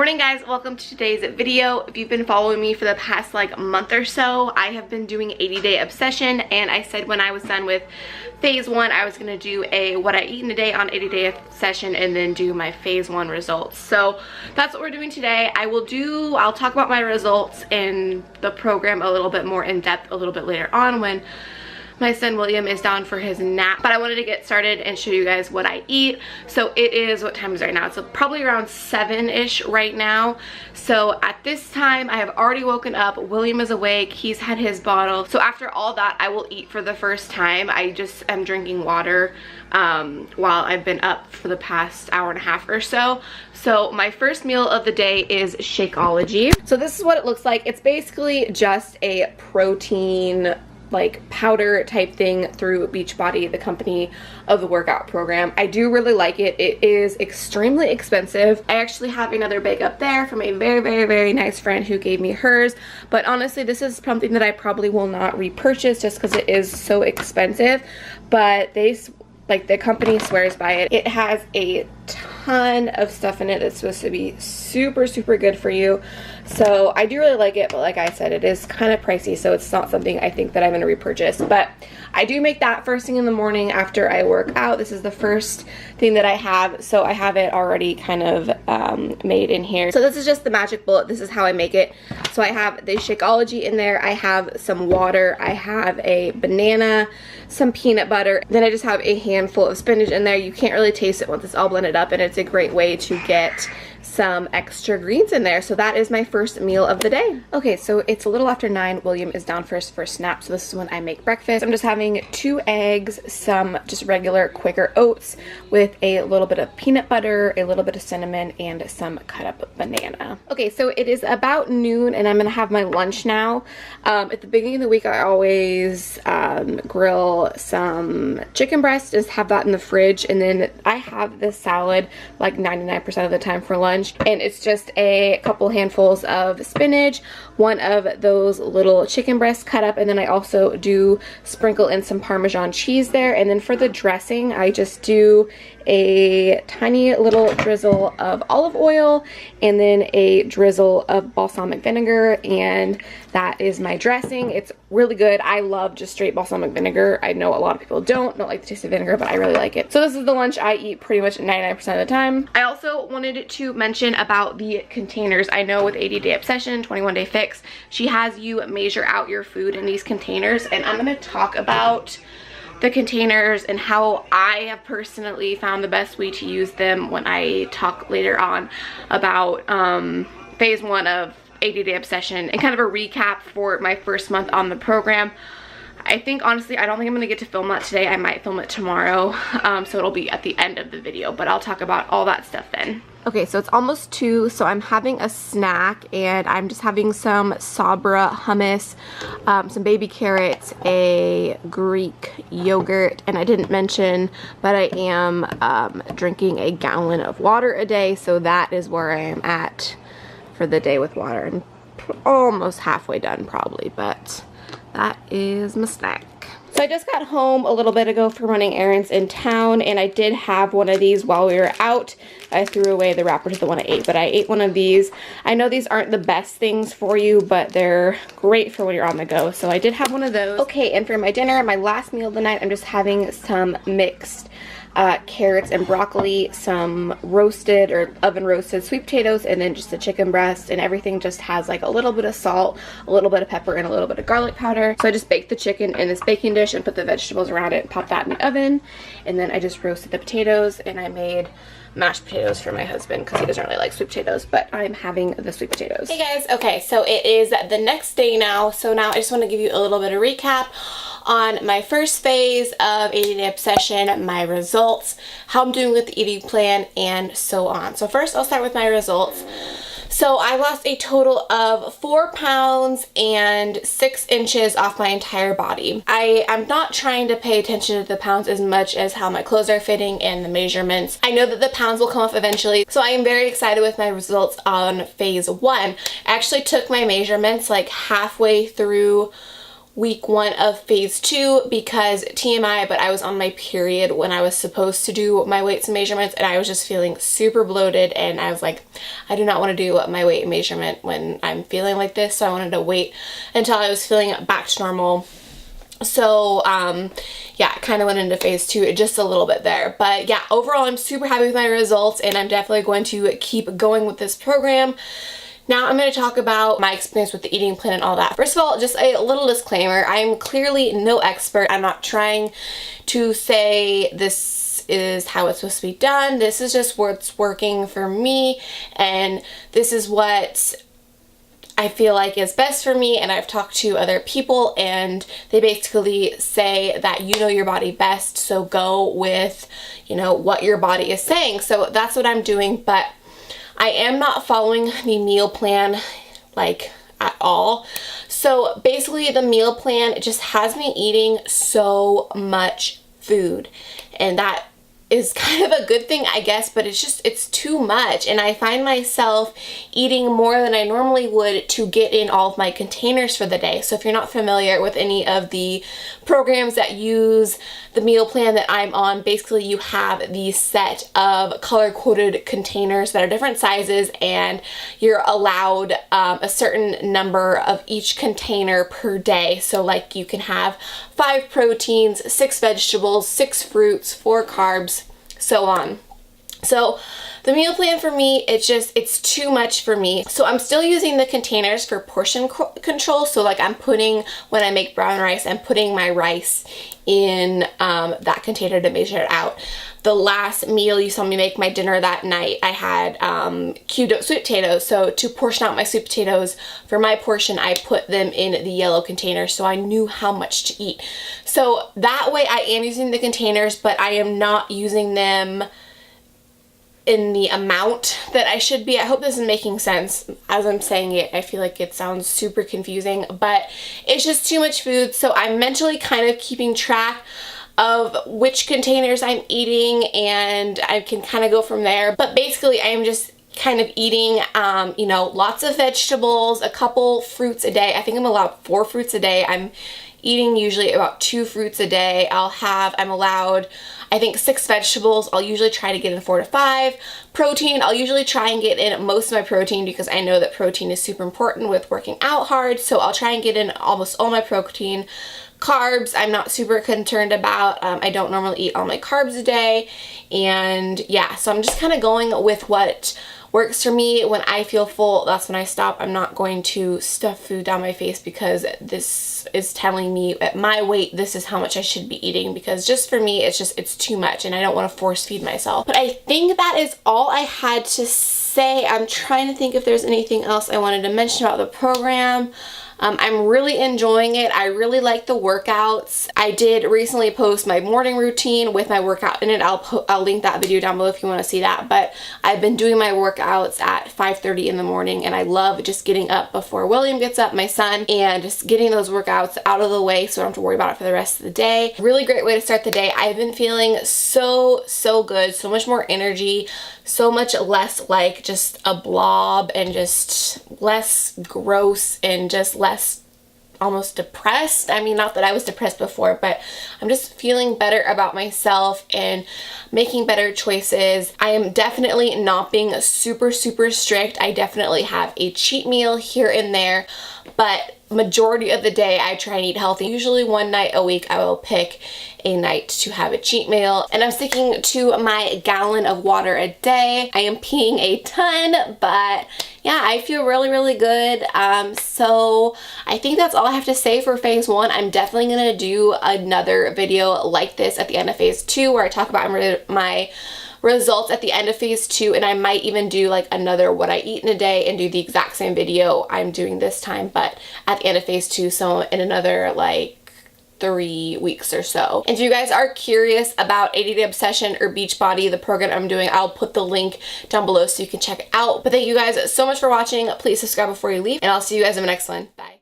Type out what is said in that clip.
Morning guys, welcome to today's video. If you've been following me for the past like month or so, I have been doing 80-day obsession, and I said when I was done with phase 1 I was going to do a what I eat in a day on 80-day obsession and then do my phase 1 results. So that's what we're doing today. I'll talk about my results and the program a little bit more in depth a little bit later on when my son William is down for his nap, but I wanted to get started and show you guys what I eat. So it is, what time is it right now? It's probably around 7-ish right now. So at this time, I have already woken up. William is awake. He's had his bottle. So after all that, I will eat for the first time. I just am drinking water while I've been up for the past hour and a half or so. So my first meal of the day is Shakeology. So this is what it looks like. It's basically just a protein like powder type thing through Beachbody, the company of the workout program. I do really like it. It is extremely expensive. I actually have another bag up there from a very nice friend who gave me hers, but honestly this is something that I probably will not repurchase just because it is so expensive, but the company swears by it. It has a ton of stuff in it that's supposed to be super good for you. So I do really like it, but like I said, it is kind of pricey, so it's not something I think that I'm going to repurchase. But I do make that first thing in the morning after I work out. This is the first thing that I have, so I have it already kind of made in here. So this is just the magic bullet. This is how I make it. So I have the Shakeology in there. I have some water. I have a banana, some peanut butter. Then I just have a handful of spinach in there. You can't really taste it once it's all blended up, and it's a great way to get some extra greens in there. So that is my first meal of the day. Okay, so it's a little after 9. William is down for his first nap, so this is when I make breakfast. I'm just having 2 eggs, some just regular Quaker oats with a little bit of peanut butter, a little bit of cinnamon, and some cut up banana. Okay, so it is about noon and I'm gonna have my lunch now. At the beginning of the week I always grill some chicken breast, just have that in the fridge, and then I have this salad like 99% of the time for lunch. And it's just a couple handfuls of spinach, one of those little chicken breasts cut up, and then I also do sprinkle in some Parmesan cheese there. And then for the dressing, I just do a tiny little drizzle of olive oil and then a drizzle of balsamic vinegar, and that is my dressing. It's really good. I love just straight balsamic vinegar. I know a lot of people don't like the taste of vinegar, but I really like it. So this is the lunch I eat pretty much 99% of the time. I also wanted to mention about the containers. I know with 80-day obsession, 21-day fix, she has you measure out your food in these containers, and I'm going to talk about the containers and how I have personally found the best way to use them when I talk later on about phase 1 of 80-day obsession and kind of a recap for my first month on the program. I think honestly, I don't think I'm gonna get to film that today. I might film it tomorrow, so it'll be at the end of the video, but I'll talk about all that stuff then. Okay, so it's almost 2, so I'm having a snack, and I'm just having some Sabra hummus, some baby carrots, a Greek yogurt, and I didn't mention, but I am drinking a gallon of water a day, so that is where I am at for the day with water. I'm almost halfway done probably, but that is my snack. So I just got home a little bit ago from running errands in town, and I did have one of these while we were out. I threw away the wrapper to the one I ate, but I ate one of these. I know these aren't the best things for you, but they're great for when you're on the go. So I did have one of those. Okay, and for my dinner, my last meal of the night, I'm just having some mixed carrots and broccoli, some roasted or oven roasted sweet potatoes, and then just the chicken breast, and everything just has like a little bit of salt, a little bit of pepper, and a little bit of garlic powder. So I just baked the chicken in this baking dish and put the vegetables around it and popped that in the oven, and then I just roasted the potatoes, and I made mashed potatoes for my husband because he doesn't really like sweet potatoes, but I'm having the sweet potatoes. Hey guys, okay, so it is the next day now. So now I just want to give you a little bit of recap on my first phase of 80-day obsession, my results, how I'm doing with the eating plan, and so on. So first I'll start with my results. So I lost a total of 4 pounds and 6 inches off my entire body. I'm not trying to pay attention to the pounds as much as how my clothes are fitting and the measurements. I know that the pounds will come off eventually, so I am very excited with my results on phase 1. I actually took my measurements like halfway through week 1 of phase 2 because TMI, but I was on my period when I was supposed to do my weights and measurements, and I was just feeling super bloated, and I was like, I do not want to do my weight and measurement when I'm feeling like this, so I wanted to wait until I was feeling back to normal. So yeah, kind of went into phase 2 just a little bit there, but yeah, overall I'm super happy with my results, and I'm definitely going to keep going with this program. Now I'm going to talk about my experience with the eating plan and all that. First of all, just a little disclaimer, I'm clearly no expert. I'm not trying to say this is how it's supposed to be done. This is just what's working for me, and this is what I feel like is best for me. And I've talked to other people, and they basically say that you know your body best, so go with, you know, what your body is saying. So that's what I'm doing, but I am not following the meal plan like at all. So basically the meal plan just has me eating so much food, and that is kind of a good thing, I guess, but it's too much, and I find myself eating more than I normally would to get in all of my containers for the day. So if you're not familiar with any of the programs that use the meal plan that I'm on, basically you have the set of color-coded containers that are different sizes, and you're allowed a certain number of each container per day. So like you can have 5 proteins, 6 vegetables, 6 fruits, 4 carbs, so on. So the meal plan for me, it's too much for me. So I'm still using the containers for portion control. So like when I make brown rice, I'm putting my rice in that container to measure it out. The last meal you saw me make, my dinner that night, I had cubed up sweet potatoes. So to portion out my sweet potatoes for my portion, I put them in the yellow container, so I knew how much to eat. So that way I am using the containers, but I am not using them in the amount that I should be. I hope this is making sense as I'm saying it. I feel like it sounds super confusing, but it's just too much food. So I'm mentally kind of keeping track of which containers I'm eating, and I can kind of go from there. But basically I am just kind of eating, you know, lots of vegetables, a couple fruits a day. I think I'm allowed 4 fruits a day. I'm eating usually about 2 fruits a day. I'm allowed, I think, 6 vegetables. I'll usually try to get in 4 to 5. Protein, I'll usually try and get in most of my protein because I know that protein is super important with working out hard. So I'll try and get in almost all my protein. Carbs, I'm not super concerned about. I don't normally eat all my carbs a day. And yeah, so I'm just kind of going with what works for me. When I feel full, that's when I stop. I'm not going to stuff food down my face because this is telling me at my weight this is how much I should be eating, because just for me it's too much, and I don't want to force feed myself. But I think that is all I had to say. I'm trying to think if there's anything else I wanted to mention about the program. I'm really enjoying it. I really like the workouts. I did recently post my morning routine with my workout in it. I'll link that video down below if you want to see that. But I've been doing my workouts at 5:30 in the morning, and I love just getting up before William gets up, my son, and just getting those workouts out of the way so I don't have to worry about it for the rest of the day. Really great way to start the day. I've been feeling so good, so much more energy, so much less like just a blob, and just less gross, and just less almost depressed. I mean, not that I was depressed before, but I'm just feeling better about myself and making better choices. I am definitely not being super strict. I definitely have a cheat meal here and there, but majority of the day I try and eat healthy. Usually one night a week I will pick a night to have a cheat meal, and I'm sticking to my gallon of water a day. I am peeing a ton, but yeah, I feel really good. So I think that's all I have to say for phase 1. I'm definitely gonna do another video like this at the end of phase 2 where I talk about my results at the end of phase 2, and I might even do like another what I eat in a day and do the exact same video I'm doing this time, but at the end of phase 2, so in another like 3 weeks or so. And if you guys are curious about 80-Day Obsession or Beachbody, the program I'm doing, I'll put the link down below so you can check it out. But thank you guys so much for watching. Please subscribe before you leave, and I'll see you guys in the next one. Bye.